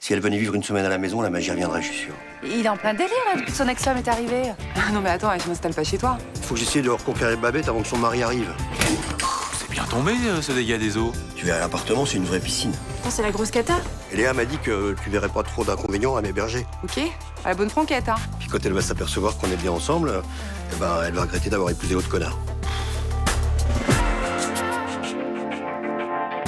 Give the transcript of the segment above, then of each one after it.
Si elle venait vivre une semaine à la maison, la magie reviendrait, je suis sûr. Il est en plein délire, là, depuis que son ex-femme est arrivée. Non mais attends, elle ne m'installe pas chez toi. Faut que j'essaie de reconquérir Babette avant que son mari arrive. C'est bien tombé, ce dégât des eaux. Tu vas à l'appartement, c'est une vraie piscine. Oh, c'est la grosse cata. Et Léa m'a dit que tu verrais pas trop d'inconvénients à m'héberger. Ok, à la bonne franquette, hein. Puis quand elle va s'apercevoir qu'on est bien ensemble, eh ben, elle va regretter d'avoir épousé l'autre connard.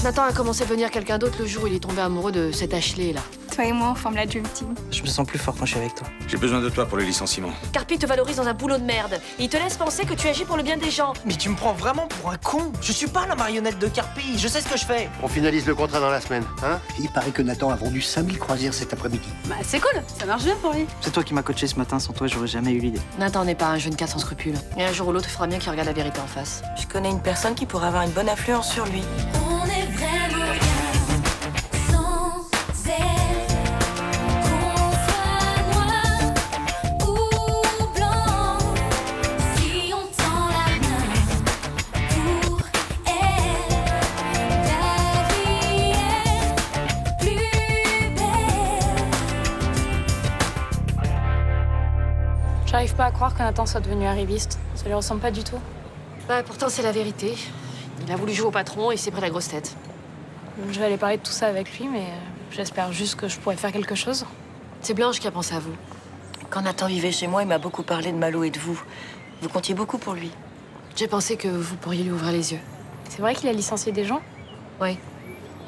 Nathan a commencé à venir quelqu'un d'autre le jour où il est tombé amoureux de cet Ashley, là. Toi et moi, on forme la Dream Team. Je me sens plus fort quand je suis avec toi. J'ai besoin de toi pour le licenciement. Carpi te valorise dans un boulot de merde. Et il te laisse penser que tu agis pour le bien des gens. Mais tu me prends vraiment pour un con. Je suis pas la marionnette de Carpi, je sais ce que je fais. On finalise le contrat dans la semaine, hein? Il paraît que Nathan a vendu 5000 croisières cet après-midi. Bah, c'est cool, ça marche bien pour lui. C'est toi qui m'as coaché ce matin, sans toi j'aurais jamais eu l'idée. Nathan n'est pas un jeune cas sans scrupules. Et un jour ou l'autre, il fera bien qu'il regarde la vérité en face. Je connais une personne qui pourrait avoir une bonne influence sur lui. On est vraiment bien sans elle. Qu'on soit noir ou blanc, si on tend la main pour elle, la vie est plus belle. J'arrive pas à croire que Nathan soit devenu arriviste. Ça lui ressemble pas du tout. Bah, pourtant, c'est la vérité. Il a voulu jouer au patron et il s'est pris la grosse tête. Je vais aller parler de tout ça avec lui, mais j'espère juste que je pourrai faire quelque chose. C'est Blanche qui a pensé à vous. Quand Nathan vivait chez moi, il m'a beaucoup parlé de Malo et de vous. Vous comptiez beaucoup pour lui. J'ai pensé que vous pourriez lui ouvrir les yeux. C'est vrai qu'il a licencié des gens? Oui.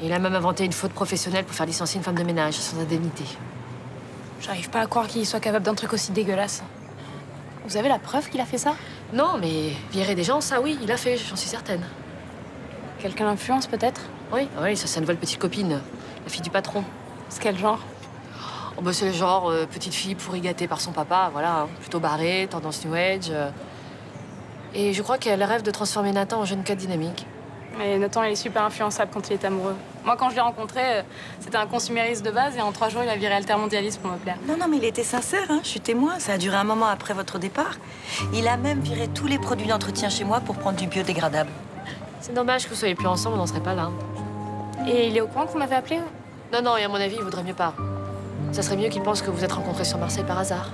Et il a même inventé une faute professionnelle pour faire licencier une femme de ménage sans indemnité. J'arrive pas à croire qu'il soit capable d'un truc aussi dégueulasse. Vous avez la preuve qu'il a fait ça? Non, mais virer des gens, ça oui, il a fait, j'en suis certaine. Quelqu'un l'influence peut-être? Oui, ça c'est une nouvelle petite copine, la fille du patron. C'est quel genre? Oh, bah, c'est le genre petite fille pourri gâtée par son papa, voilà, hein, plutôt barrée, tendance New Age. Et je crois qu'elle rêve de transformer Nathan en jeune cas dynamique. Et Nathan, il est super influençable quand il est amoureux. Moi, quand je l'ai rencontré, c'était un consumériste de base et en 3 jours, il a viré altermondialiste pour me plaire. Non, mais il était sincère, hein. Je suis témoin. Ça a duré un moment après votre départ. Il a même viré tous les produits d'entretien chez moi pour prendre du biodégradable. C'est dommage que vous soyez plus ensemble, on n'en serait pas là. Et il est au courant que vous m'avez appelé? Non, et à mon avis, il voudrait mieux pas. Ça serait mieux qu'il pense que vous êtes rencontrés sur Marseille par hasard.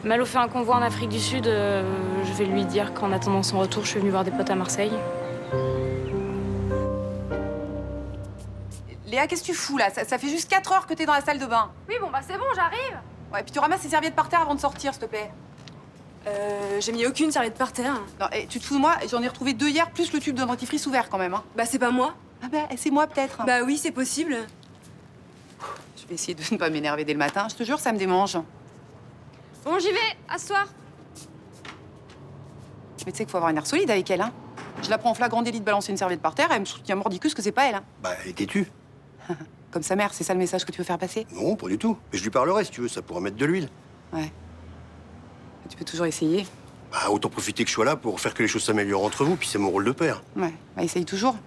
Malo fait un convoi en Afrique du Sud. Je vais lui dire qu'en attendant son retour, je suis venue voir des potes à Marseille. Léa, qu'est-ce que tu fous là? Ça fait juste 4 heures que t'es dans la salle de bain. Oui, bon, bah c'est bon, j'arrive. Ouais, puis tu ramasses tes serviettes par terre avant de sortir, s'il te plaît. J'ai mis aucune serviette par terre. Non, tu te fous de moi? J'en ai retrouvé 2 hier, plus le tube de dentifrice ouvert quand même, hein. Bah c'est pas moi. Ah bah, c'est moi peut-être. Bah oui, c'est possible. Je vais essayer de ne pas m'énerver dès le matin, je te jure, ça me démange. Bon, j'y vais, à ce soir. Mais tu sais qu'il faut avoir un air solide avec elle, hein. Je la prends en flagrant délit de balancer une serviette par terre, elle me soutient mordicus que c'est pas elle, hein. Bah, elle est têtue. Comme sa mère, c'est ça le message que tu veux faire passer? Non, pas du tout. Mais je lui parlerai si tu veux, ça pourrait mettre de l'huile. Ouais. Tu peux toujours essayer. Bah, autant profiter que je sois là pour faire que les choses s'améliorent entre vous, puis c'est mon rôle de père. Ouais, bah essaye toujours.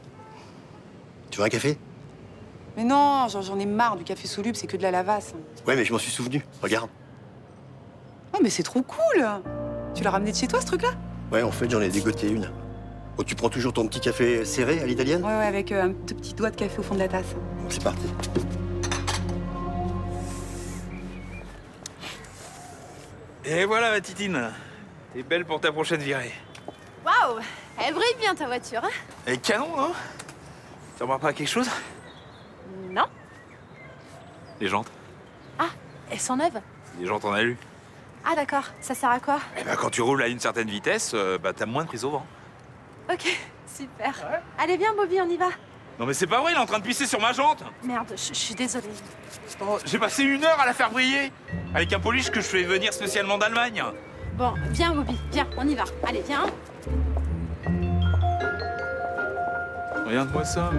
Tu veux un café? Mais non, j'en ai marre du café soluble, c'est que de la lavasse. Ouais, mais je m'en suis souvenu. Regarde. Oh, mais c'est trop cool! Tu l'as ramené de chez toi, ce truc-là? Ouais, en fait, j'en ai dégoté une. Oh, tu prends toujours ton petit café serré à l'italienne? Ouais, avec un petit doigt de café au fond de la tasse. Bon, c'est parti. Et voilà, ma titine. T'es belle pour ta prochaine virée. Waouh, elle brille bien ta voiture, hein? Elle est canon, non? Tu remarques pas quelque chose? Non. Les jantes. Ah, elles sont neuves. Les jantes en alu. Ah d'accord, ça sert à quoi? Eh ben, quand tu roules à une certaine vitesse, t'as moins de prise au vent. Ok, super. Allez, viens Bobby, on y va. Non mais c'est pas vrai, il est en train de pisser sur ma jante. Merde, je suis désolée. Oh, j'ai passé 1 heure à la faire briller. Avec un polish que je fais venir spécialement d'Allemagne. Bon, viens Bobby, viens, on y va. Allez, viens. Regarde-moi ça.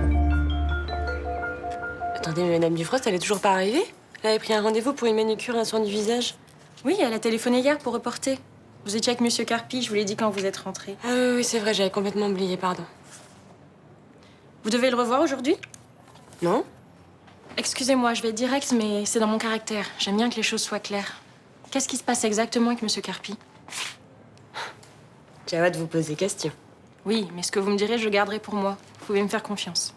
Attendez, mais Madame Dufrost, elle est toujours pas arrivée? Elle avait pris un rendez-vous pour une manucure et un soin du visage. Oui, elle a téléphoné hier pour reporter. Vous étiez avec Monsieur Carpi, je vous l'ai dit quand vous êtes rentré. Ah oui, c'est vrai, j'avais complètement oublié, pardon. Vous devez le revoir aujourd'hui? Non? Excusez-moi, je vais être directe, mais c'est dans mon caractère. J'aime bien que les choses soient claires. Qu'est-ce qui se passe exactement avec Monsieur Carpi? J'ai hâte de vous poser question. Oui, mais ce que vous me direz, je garderai pour moi. Vous pouvez me faire confiance.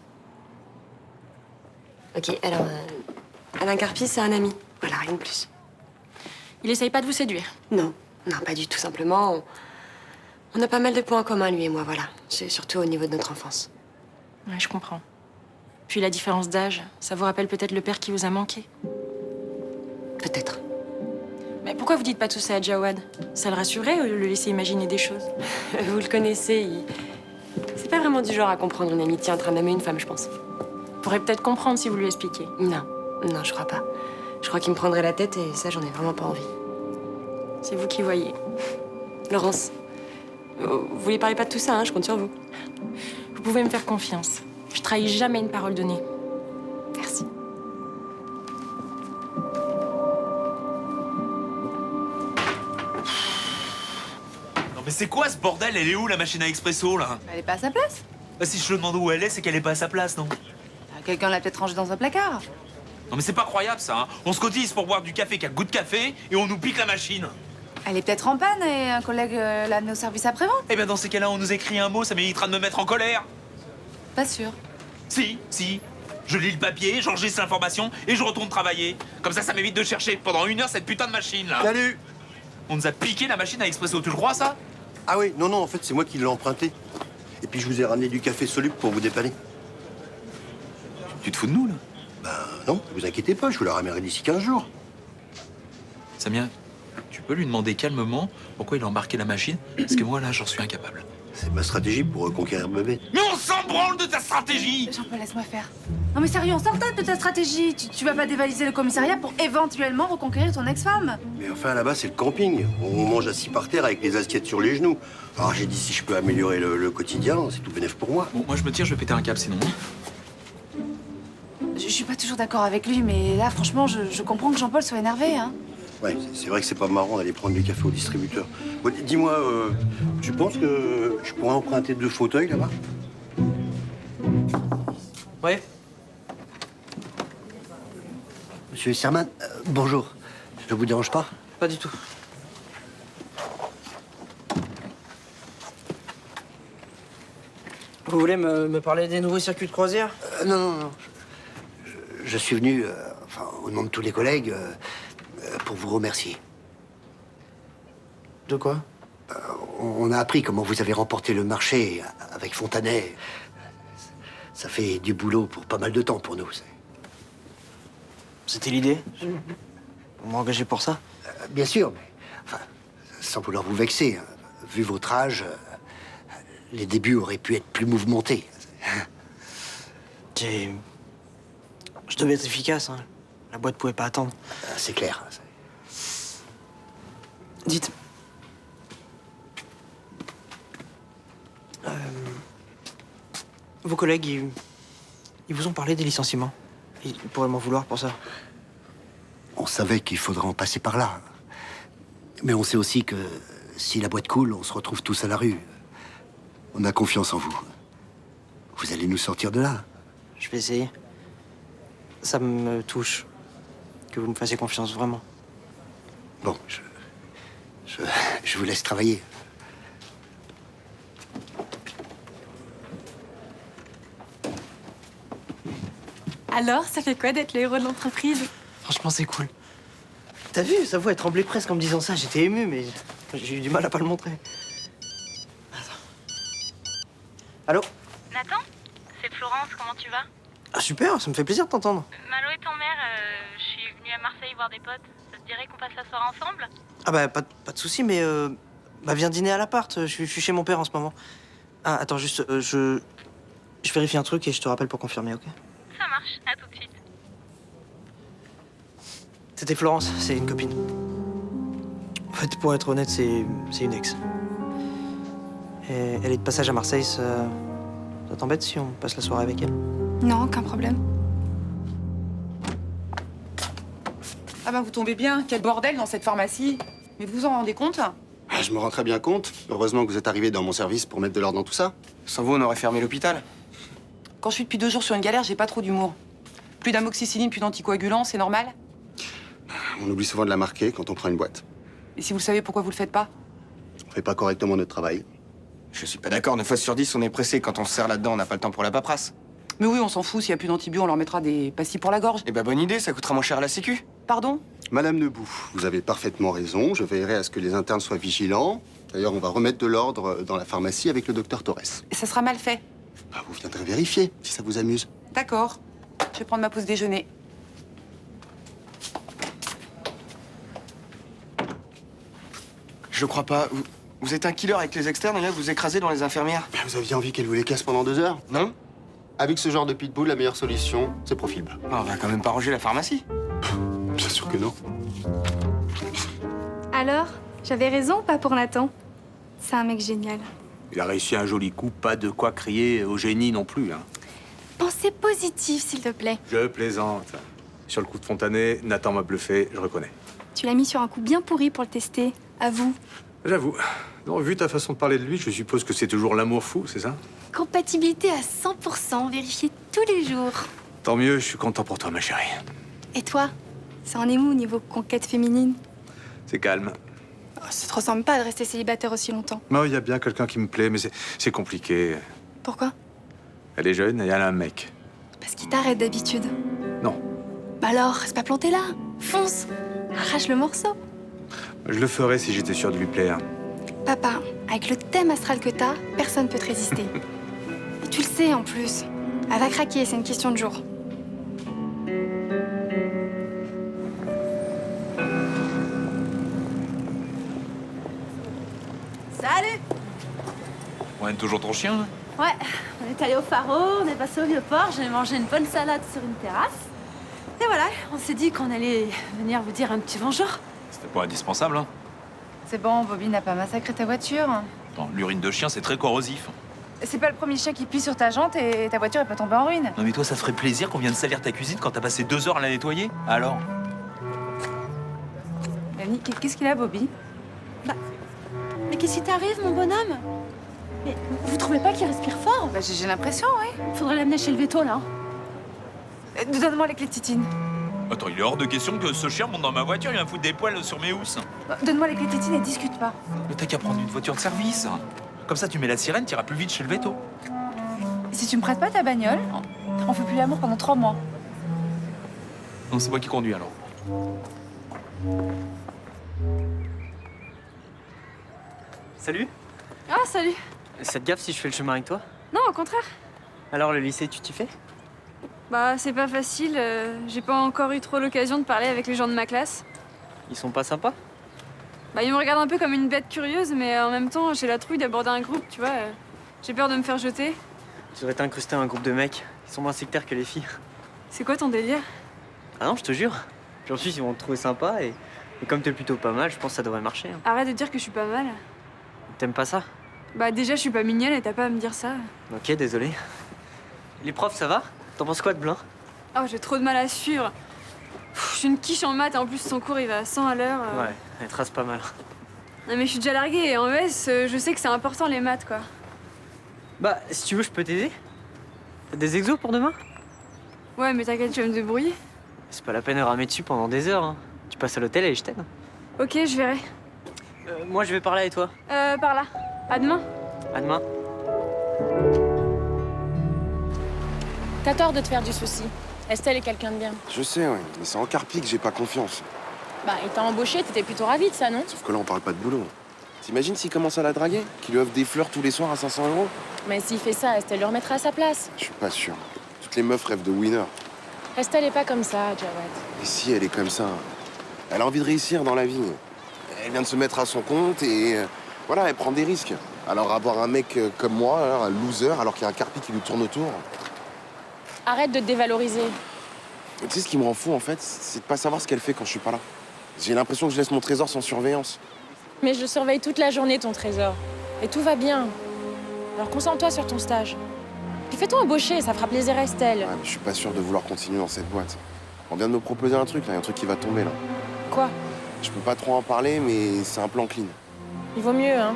Ok, alors, Alain Carpi, c'est un ami. Voilà, rien de plus. Il essaye pas de vous séduire. Non, non, pas du tout. Simplement, on a pas mal de points en commun, lui et moi, voilà. C'est surtout au niveau de notre enfance. Ouais, je comprends. Puis la différence d'âge, ça vous rappelle peut-être le père qui vous a manqué. Peut-être. Mais pourquoi vous dites pas tout ça à Jawad? Ça le rassurait ou le laisser imaginer des choses? Vous le connaissez, c'est pas vraiment du genre à comprendre une amitié entre un homme et une femme, je pense. Vous pourrez peut-être comprendre si vous lui expliquez. Non, non, je crois pas. Je crois qu'il me prendrait la tête et ça, j'en ai vraiment pas envie. C'est vous qui voyez. Laurence, vous lui parlez pas de tout ça, hein, je compte sur vous. Vous pouvez me faire confiance. Je trahis jamais une parole donnée. Merci. Non mais c'est quoi ce bordel? Elle est où la machine à expresso là? Elle est pas à sa place. Bah, si je le demande où elle est, c'est qu'elle est pas à sa place, non? Quelqu'un l'a peut-être rangée dans un placard. Non mais c'est pas croyable ça, hein. On se cotise pour boire du café qui a goût de café et on nous pique la machine. Elle est peut-être en panne et un collègue l'a amenée au service après-vente. Eh ben dans ces cas-là, on nous écrit un mot, ça m'évitera de me mettre en colère. Pas sûr. Si. Je lis le papier, j'enregistre l'information et je retourne travailler. Comme ça m'évite de chercher pendant 1 heure cette putain de machine là. Salut. On nous a piqué la machine à expresso, tu le crois ça? Ah oui, non, en fait, c'est moi qui l'ai emprunté. Et puis je vous ai ramené du café soluble pour vous dépanner. Tu te fous de nous là? Non, vous inquiétez pas, je vous la ramènerai d'ici 15 jours. Samia, tu peux lui demander calmement pourquoi il a embarqué la machine? Parce que moi là, j'en suis incapable. C'est ma stratégie pour reconquérir bébé. Mais on s'en branle de ta stratégie! Jean-Paul, laisse-moi faire. Non mais sérieux, on s'en tape de ta stratégie. Tu vas pas dévaliser le commissariat pour éventuellement reconquérir ton ex-femme. Mais enfin, là-bas, c'est le camping. On mange assis par terre avec les assiettes sur les genoux. Alors j'ai dit, si je peux améliorer le quotidien, c'est tout bénef pour moi. Bon, moi je me tire, je vais péter un câble sinon. Je suis pas toujours d'accord avec lui, mais là, franchement, je comprends que Jean-Paul soit énervé, hein. Ouais, c'est vrai que c'est pas marrant d'aller prendre du café au distributeur. Bon, dis-moi, tu penses que je pourrais emprunter 2 fauteuils là-bas? Ouais. Monsieur Serman, bonjour. Je vous dérange pas? Pas du tout. Vous voulez me parler des nouveaux circuits de croisière? Non. Je suis venu, enfin, au nom de tous les collègues, pour vous remercier. De quoi? On a appris comment vous avez remporté le marché avec Fontanet. Ça fait du boulot pour pas mal de temps pour nous. C'était l'idée? Vous m'engagez pour ça? Bien sûr, mais enfin, sans vouloir vous vexer, hein, vu votre âge, les débuts auraient pu être plus mouvementés. Je devais être efficace, hein. La boîte pouvait pas attendre. C'est clair. Dites. Vos collègues, ils vous ont parlé des licenciements. Ils pourraient m'en vouloir pour ça. On savait qu'il faudrait en passer par là. Mais on sait aussi que si la boîte coule, on se retrouve tous à la rue. On a confiance en vous. Vous allez nous sortir de là. Je vais essayer. Ça me touche que vous me fassiez confiance, vraiment. Bon, je vous laisse travailler. Alors, ça fait quoi d'être le héros de l'entreprise? Franchement, c'est cool. T'as vu, sa voix, elle tremblait presque en me disant ça. J'étais ému, mais j'ai eu du mal à pas le montrer. Allô? Nathan? C'est Florence, comment tu vas? Ah, super, ça me fait plaisir de t'entendre. Malo et ton mère, je suis venue à Marseille voir des potes. Ça te dirait qu'on passe la soirée ensemble? Ah bah, pas de souci, mais viens dîner à l'appart. Je suis chez mon père en ce moment. Ah, attends, juste, je vérifie un truc et je te rappelle pour confirmer, ok? Ça marche, à tout de suite. C'était Florence, c'est une copine. En fait, pour être honnête, c'est une ex. Et elle est de passage à Marseille, ça t'embête si on passe la soirée avec elle? Non, aucun problème. Ah ben, vous tombez bien. Quel bordel dans cette pharmacie. Mais vous vous en rendez compte? Ah, je me rends très bien compte. Heureusement que vous êtes arrivé dans mon service pour mettre de l'ordre dans tout ça. Sans vous, on aurait fermé l'hôpital. Quand je suis depuis 2 jours sur une galère, j'ai pas trop d'humour. Plus d'amoxicilline, plus d'anticoagulants, c'est normal? On oublie souvent de la marquer quand on prend une boîte. Et si vous le savez, pourquoi vous le faites pas? On fait pas correctement notre travail. Je suis pas d'accord, 9 fois sur 10, on est pressé. Quand on se serre là-dedans, on n'a pas le temps pour la paperasse. Mais oui, on s'en fout. S'il n'y a plus d'antibio, on leur mettra des pastilles pour la gorge. Eh ben, bonne idée, ça coûtera moins cher à la Sécu. Pardon? Madame Nebout, vous avez parfaitement raison. Je veillerai à ce que les internes soient vigilants. D'ailleurs, on va remettre de l'ordre dans la pharmacie avec le docteur Torres. Et ça sera mal fait. Bah, vous viendrez vérifier, si ça vous amuse. D'accord. Je vais prendre ma pause déjeuner. Je crois pas. Vous êtes un killer avec les externes et là, vous écrasez dans les infirmières. Mais vous aviez envie qu'elles vous les cassent pendant 2 heures? Non. Avec ce genre de pitbull, la meilleure solution, c'est profil bas. On va quand même pas ranger la pharmacie. Bien sûr que non. Alors, j'avais raison ou pas pour Nathan? C'est un mec génial. Il a réussi un joli coup, pas de quoi crier au génie non plus. Hein. Pensez positif, s'il te plaît. Je plaisante. Sur le coup de Fontanet, Nathan m'a bluffé, je reconnais. Tu l'as mis sur un coup bien pourri pour le tester. Avoue. J'avoue. Non, vu ta façon de parler de lui, je suppose que c'est toujours l'amour fou, c'est ça? Compatibilité à 100%, vérifiée tous les jours. Tant mieux, je suis content pour toi, ma chérie. Et toi? Ça en est où au niveau conquête féminine? C'est calme. Oh, ça te ressemble pas de rester célibataire aussi longtemps. Non, il y a bien quelqu'un qui me plaît, mais c'est compliqué. Pourquoi? Elle est jeune et elle a un mec. Parce qu'il t'arrête d'habitude. Non. Bah alors, reste pas planté là. Fonce. Arrache le morceau. Je le ferais si j'étais sûr de lui plaire. Papa, avec le thème astral que t'as, personne peut te résister. Et tu le sais en plus. Elle va craquer, c'est une question de jour. Salut! On aime toujours ton chien, là? Ouais, on est allé au Pharo, on est passé au Vieux-Port, j'ai mangé une bonne salade sur une terrasse. Et voilà, on s'est dit qu'on allait venir vous dire un petit bonjour. C'était pas indispensable, hein. C'est bon, Bobby n'a pas massacré ta voiture. Attends, l'urine de chien, c'est très corrosif. C'est pas le premier chien qui pisse sur ta jante et ta voiture est pas tombée en ruine. Non mais toi, ça te ferait plaisir qu'on vienne salir ta cuisine quand t'as passé 2 heures à la nettoyer? Alors? Annie, qu'est-ce qu'il a, Bobby? Mais qu'est-ce qui t'arrive, mon bonhomme? Mais vous trouvez pas qu'il respire fort? Bah, j'ai l'impression, oui. Faudrait l'amener chez le veto, là. Donne-moi les clés de Titine. Attends, il est hors de question que ce chien monte dans ma voiture et vient foutre des poils sur mes housses. Donne-moi les clés de Titine et discute pas. Mais t'as qu'à prendre une voiture de service. Comme ça, tu mets la sirène, t'iras plus vite chez le veto. Et si tu me prêtes pas ta bagnole, on fait plus l'amour pendant 3 mois. Non, c'est moi qui conduis alors. Salut. Ah, salut. Ça te gaffe si je fais le chemin avec toi? Non, au contraire. Alors, le lycée, tu t'y fais? Bah, c'est pas facile. J'ai pas encore eu trop l'occasion de parler avec les gens de ma classe. Ils sont pas sympas? Bah, ils me regardent un peu comme une bête curieuse, mais en même temps, j'ai la trouille d'aborder un groupe, tu vois. J'ai peur de me faire jeter. Tu devrais t'incruster à un groupe de mecs. Ils sont moins sectaires que les filles. C'est quoi ton délire? Ah non, je te jure. Puis ensuite, ils vont te trouver sympa et comme t'es plutôt pas mal, je pense que ça devrait marcher. Hein. Arrête de dire que je suis pas mal. T'aimes pas ça? Bah, déjà, je suis pas mignonne et t'as pas à me dire ça. Ok, désolé. Les profs, ça va? T'en penses quoi de Blin? Oh, j'ai trop de mal à suivre. Je suis une quiche en maths et en plus, son cours, il va à 100 à l'heure. Ouais, elle trace pas mal. Non, mais je suis déjà larguée et en ES, je sais que c'est important les maths, quoi. Bah, si tu veux, je peux t'aider. T'as des exos pour demain? Ouais, mais t'inquiète, je vais me débrouiller. C'est pas la peine de ramer dessus pendant des heures. Hein. Tu passes à l'hôtel et je t'aide. Ok, je verrai. Moi, je vais parler avec toi. Par là. À demain. À demain. T'as tort de te faire du souci. Estelle est quelqu'un de bien. Je sais, ouais, mais c'est en Carpi que j'ai pas confiance. Bah, il t'a embauché, t'étais plutôt ravi de ça, non? Sauf que là, on parle pas de boulot. T'imagines s'il commence à la draguer? Qu'il lui offre des fleurs tous les soirs à 500 €? Mais s'il fait ça, Estelle le remettra à sa place. Je suis pas sûr. Toutes les meufs rêvent de winner. Estelle est pas comme ça, Jawad. Et si elle est comme ça? Elle a envie de réussir dans la vie. Elle vient de se mettre à son compte et voilà, elle prend des risques. Alors avoir un mec comme moi, un loser, alors qu'il y a un Carpi qui lui tourne autour. Arrête de te dévaloriser. Tu sais ce qui me rend fou en fait, c'est de pas savoir ce qu'elle fait quand je suis pas là. J'ai l'impression que je laisse mon trésor sans surveillance. Mais je surveille toute la journée ton trésor. Et tout va bien. Alors concentre-toi sur ton stage. Puis fais-toi embaucher, ça fera plaisir à Estelle. Ouais, mais je suis pas sûr de vouloir continuer dans cette boîte. On vient de me proposer un truc, là, y a un truc qui va tomber là. Quoi? Je peux pas trop en parler, mais c'est un plan clean. Il vaut mieux, hein.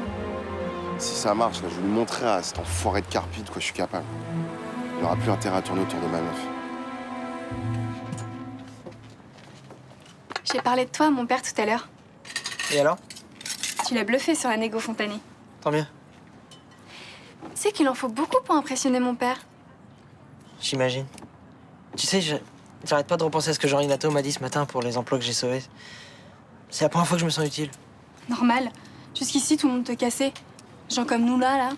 Si ça marche, là, je vais lui montrer à cet enfoiré de Carpi de quoi je suis capable. Il n'aura plus intérêt à tourner autour de ma meuf. J'ai parlé de toi à mon père tout à l'heure. Et alors? Tu l'as bluffé sur la négo Fontanet. Tant mieux. Tu sais qu'il en faut beaucoup pour impressionner mon père. J'imagine. Tu sais, j'arrête pas de repenser à ce que Jean Renato m'a dit ce matin pour les emplois que j'ai sauvés. C'est la première fois que je me sens utile. Normal. Jusqu'ici, tout le monde te cassait. Gens comme nous là,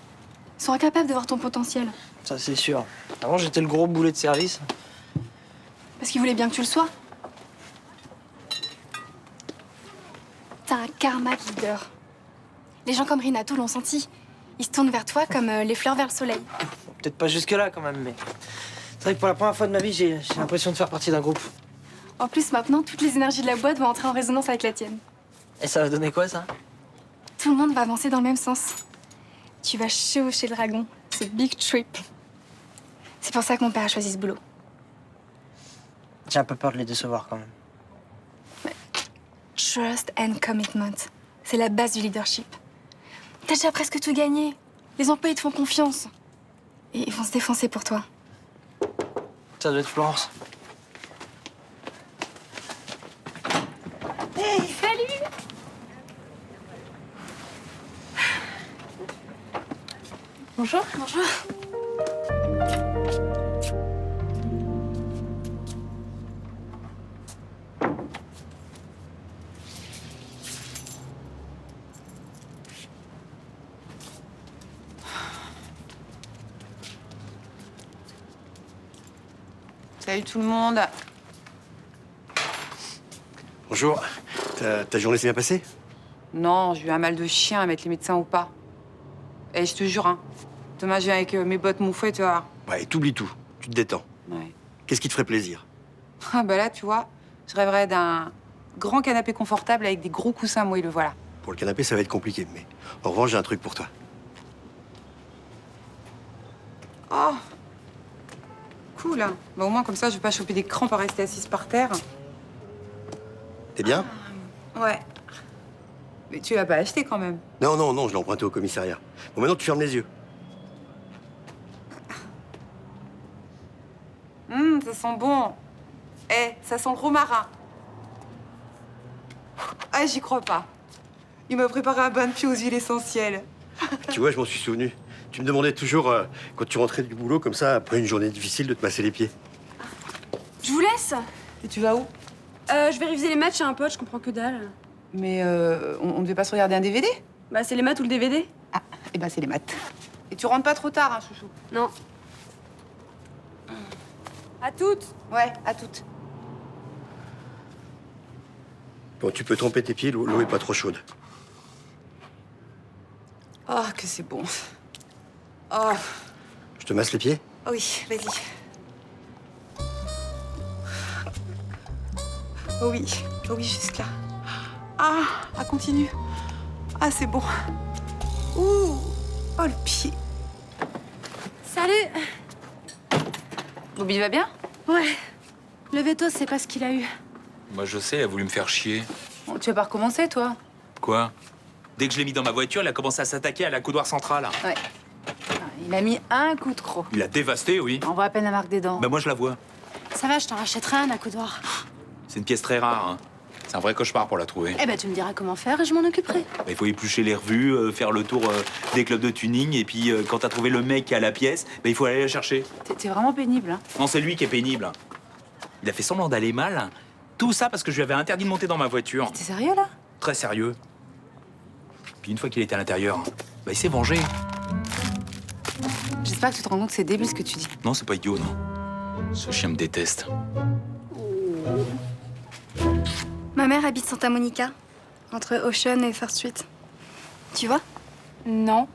ils sont incapables de voir ton potentiel. Ça, c'est sûr. Avant, j'étais le gros boulet de service. Parce qu'ils voulaient bien que tu le sois. T'as un karma de leader. Les gens comme Renato l'ont senti. Ils se tournent vers toi comme les fleurs vers le soleil. Peut-être pas jusque-là, quand même, mais... C'est vrai que pour la première fois de ma vie, j'ai l'impression de faire partie d'un groupe. En plus, maintenant, toutes les énergies de la boîte vont entrer en résonance avec la tienne. Et ça va donner quoi, ça? Tout le monde va avancer dans le même sens. Tu vas chevaucher le dragon. C'est big trip. C'est pour ça que mon père a choisi ce boulot. J'ai un peu peur de les décevoir, quand même. Trust and commitment. C'est la base du leadership. T'as déjà presque tout gagné. Les employés te font confiance. Et ils vont se défoncer pour toi. Ça doit être Florence. Hey, salut! Bonjour. Bonjour. Salut tout le monde. Bonjour. Ta journée s'est bien passée? Non, j'ai eu un mal de chien à mettre les médecins ou pas. Et je te jure, hein. Demain, je viens avec mes bottes, mon fouet, tu vois. Ouais, t'oublies tout. Tu te détends. Ouais. Qu'est-ce qui te ferait plaisir? Ah bah là, tu vois, je rêverais d'un grand canapé confortable avec des gros coussins moelleux, voilà. Pour le canapé, ça va être compliqué, mais en revanche, j'ai un truc pour toi. Oh, cool. Hein. Bah au moins, comme ça, je vais pas choper des crampes à rester assise par terre. T'es bien? Ouais. Mais tu l'as pas acheté quand même. Non, non, non, je l'ai emprunté au commissariat. Bon, maintenant, tu fermes les yeux. Ça sent bon. Eh, ça sent le romarin. Ah, j'y crois pas. Il m'a préparé un bain de pied aux huiles essentielles. Tu vois, je m'en suis souvenu. Tu me demandais toujours, quand tu rentrais du boulot, comme ça, après une journée difficile, de te masser les pieds. Je vous laisse. Et tu vas où? Je vais réviser les maths chez un pote, je comprends que dalle. Mais on devait pas se regarder un DVD? Bah, c'est les maths ou le DVD. Ah, et bah c'est les maths. Et tu rentres pas trop tard, hein, chouchou? Non. À toutes. Ouais, à toutes. Bon, tu peux tremper tes pieds, l'eau est pas trop chaude. Oh, que c'est bon. Oh, Je te masse les pieds? oui, vas-y. Oh oui, jusque là. Ah, continue. Ah, c'est bon. Ouh, oh le pied. Salut. Bobby va bien? Ouais. Le veto, c'est pas ce qu'il a eu. Moi, je sais, elle a voulu me faire chier. Bon, tu vas pas recommencer, toi? Quoi? Dès que je l'ai mis dans ma voiture, il a commencé à s'attaquer à la coudoir centrale. Ouais. Il a mis un coup de croc. Il a dévasté, oui. On voit à peine la marque des dents. Bah moi, je la vois. Ça va, je t'en rachèterai un à coudoir. C'est une pièce très rare, hein. C'est un vrai cauchemar pour la trouver. Eh ben, tu me diras comment faire et je m'en occuperai. Bah, il faut éplucher les revues, faire le tour des clubs de tuning, et puis quand t'as trouvé le mec qui a la pièce, bah, il faut aller la chercher. T'es vraiment pénible, hein? Non, c'est lui qui est pénible. Il a fait semblant d'aller mal. Tout ça parce que je lui avais interdit de monter dans ma voiture. T'es sérieux, là? Très sérieux. Puis une fois qu'il était à l'intérieur, bah, il s'est vengé. J'espère que tu te rends compte que c'est débile ce que tu dis. Non, c'est pas idiot, non. Ce chien me déteste. Ma mère habite Santa Monica, entre Ocean et First Street. Tu vois? Non.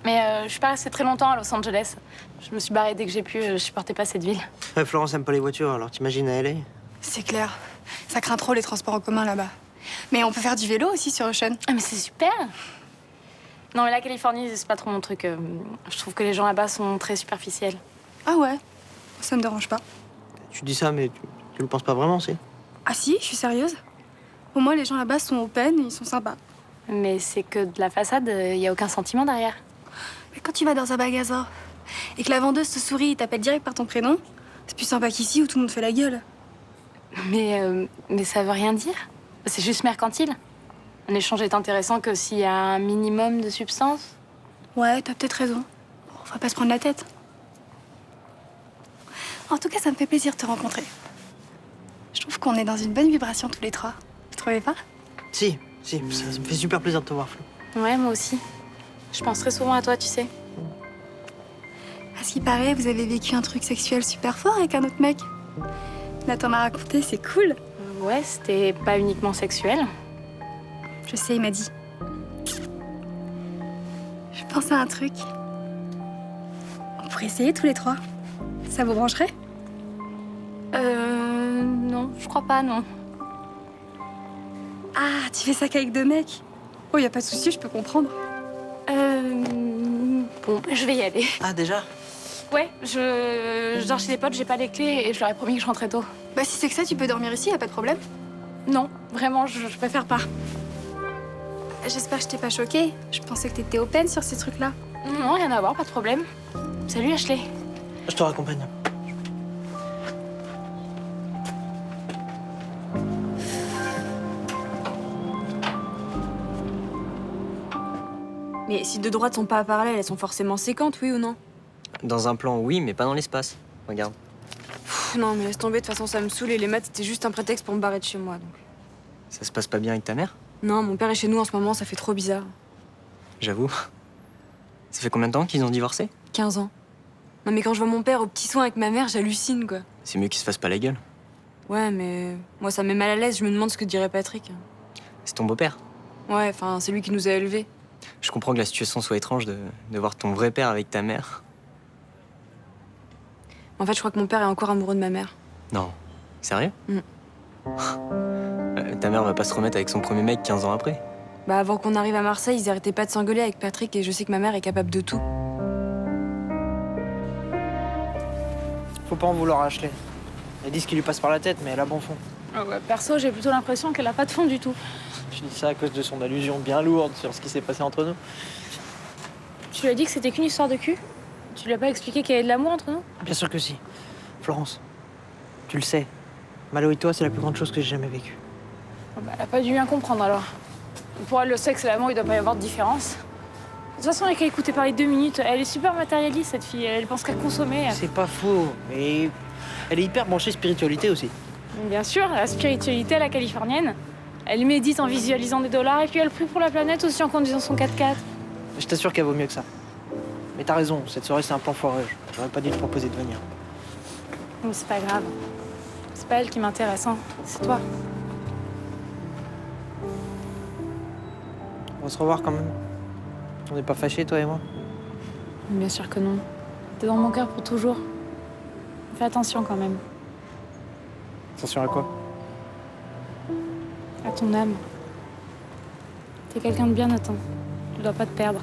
Mais je suis pas restée très longtemps à Los Angeles. Je me suis barrée dès que j'ai pu, je supportais pas cette ville. Ouais, Florence aime pas les voitures, alors t'imagines à LA? C'est clair. Ça craint trop les transports en commun là-bas. Mais on peut faire du vélo aussi sur Ocean. Ah mais c'est super. Non mais la Californie, c'est pas trop mon truc. Je trouve que les gens là-bas sont très superficiels. Ah ouais? Ça me dérange pas. Tu dis ça, mais tu le penses pas vraiment, c'est? Ah si, je suis sérieuse. Au moins, les gens là-bas sont open, ils sont sympas. Mais c'est que de la façade, il y a aucun sentiment derrière. Mais quand tu vas dans un magasin et que la vendeuse te sourit et t'appelle direct par ton prénom, c'est plus sympa qu'ici où tout le monde fait la gueule. Mais ça veut rien dire. C'est juste mercantile. Un échange est intéressant que s'il y a un minimum de substance. Ouais, t'as peut-être raison. Bon, faut pas se prendre la tête. En tout cas, ça me fait plaisir de te rencontrer. Je trouve qu'on est dans une bonne vibration tous les trois. Vous trouvez pas? Si, ça me fait super plaisir de te voir, Flo. Ouais, moi aussi. Je pense très souvent à toi, tu sais. À ce qui paraît, vous avez vécu un truc sexuel super fort avec un autre mec. Nathan m'a raconté, c'est cool. Ouais, c'était pas uniquement sexuel. Je sais, il m'a dit. Je pense à un truc. On pourrait essayer tous les trois. Ça vous brancherait? Non, je crois pas, non. Ah, tu fais ça qu'avec deux mecs? Oh, y a pas de souci, je peux comprendre. Bon, je vais y aller. Ah, déjà? Ouais, je dors chez des potes, j'ai pas les clés et je leur ai promis que je rentrais tôt. Bah, si c'est que ça, tu peux dormir ici, y a pas de problème. Non, vraiment, je préfère pas. J'espère que je t'ai pas choquée. Je pensais que t'étais open sur ces trucs-là. Non, rien à voir, pas de problème. Salut Ashley. Je te raccompagne. Mais si deux droites sont pas parallèles, elles sont forcément séquentes, oui ou non? Dans un plan, oui, mais pas dans l'espace. Regarde. Pff, non, mais laisse tomber, de toute façon, ça me saoule et les maths, c'était juste un prétexte pour me barrer de chez moi, donc. Ça se passe pas bien avec ta mère? Non, mon père est chez nous en ce moment, ça fait trop bizarre. J'avoue. Ça fait combien de temps qu'ils ont divorcé? 15 ans. Non, mais quand je vois mon père au petit soin avec ma mère, j'hallucine, quoi. C'est mieux qu'ils se fassent pas la gueule. Ouais, mais moi, ça me met mal à l'aise, je me demande ce que dirait Patrick. C'est ton beau-père. Ouais, enfin, c'est lui qui nous a élevés. Je comprends que la situation soit étrange de voir ton vrai père avec ta mère. En fait, je crois que mon père est encore amoureux de ma mère. Non. Sérieux? Mm. Ta mère va pas se remettre avec son premier mec 15 ans après. Bah, avant qu'on arrive à Marseille, ils arrêtaient pas de s'engueuler avec Patrick et je sais que ma mère est capable de tout. Faut pas en vouloir à Ashley. Elle dit ce qui lui passe par la tête, mais elle a bon fond. Ah ouais, perso, j'ai plutôt l'impression qu'elle a pas de fond du tout. Je dis ça à cause de son allusion bien lourde sur ce qui s'est passé entre nous. Tu lui as dit que c'était qu'une histoire de cul? Tu lui as pas expliqué qu'il y avait de l'amour entre nous? Bien sûr que si. Florence, tu le sais. Malo et toi, c'est la plus grande chose que j'ai jamais vécue. Bah, elle a pas dû bien comprendre alors. Pour elle, le sexe et l'amour, il doit pas y avoir de différence. De toute façon, elle a qu'à écouter parler 2 minutes. Elle est super matérialiste, cette fille. Elle pense qu'à consommer. C'est pas faux, mais elle est hyper branchée spiritualité aussi. Bien sûr, la spiritualité, la californienne. Elle médite en visualisant des dollars et puis elle prie pour la planète aussi en conduisant son 4x4. Je t'assure qu'elle vaut mieux que ça. Mais t'as raison, cette soirée c'est un plan foireux. J'aurais pas dû te proposer de venir. Mais c'est pas grave. C'est pas elle qui m'intéresse, hein. C'est toi. On va se revoir quand même. On n'est pas fâchés, toi et moi? Bien sûr que non. T'es dans mon cœur pour toujours. Fais attention quand même. Attention à quoi? À ton âme. T'es quelqu'un de bien, Nathan. Tu dois pas te perdre.